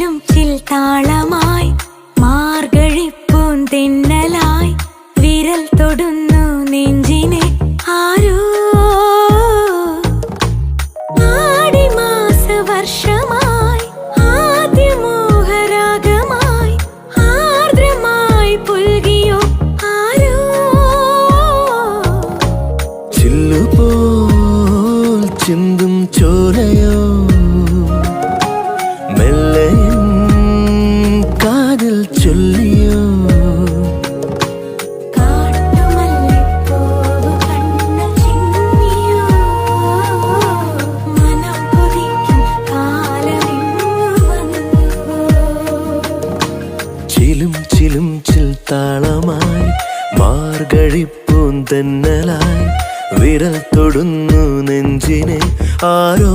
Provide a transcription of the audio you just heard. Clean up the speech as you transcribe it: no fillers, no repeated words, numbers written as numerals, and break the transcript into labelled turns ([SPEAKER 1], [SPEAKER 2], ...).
[SPEAKER 1] ചിലും ചിൽ താളമായി മാർഗഴിപ്പൂന്തെന്നലായി വിരൽ തൊടുന്നു നെഞ്ചിനെ ആരോ ആടിമാസ വർഷമായി ആദ്യമോഹരാഗമായി ആർദ്രമായി പുൽകിയോ ആരോ
[SPEAKER 2] ചില്ലുപോൽ ചിന്തും ചോരയോ മെല്ലെ കാതിൽ ചൊല്ലിയോ
[SPEAKER 1] കാട്ടുമല്ലിപ്പൂവ് കണ്ണിൽ ചിമ്മിയോ മനം കൊതിക്കും കാലമിങ്ങു വന്നുവോ
[SPEAKER 2] ചിലും ചിലും ചിൽ താളമായി മാർഗഴിപ്പൂന്തെന്നലായി വിരൽ തൊടുന്നു നെഞ്ചിനെ ആരോ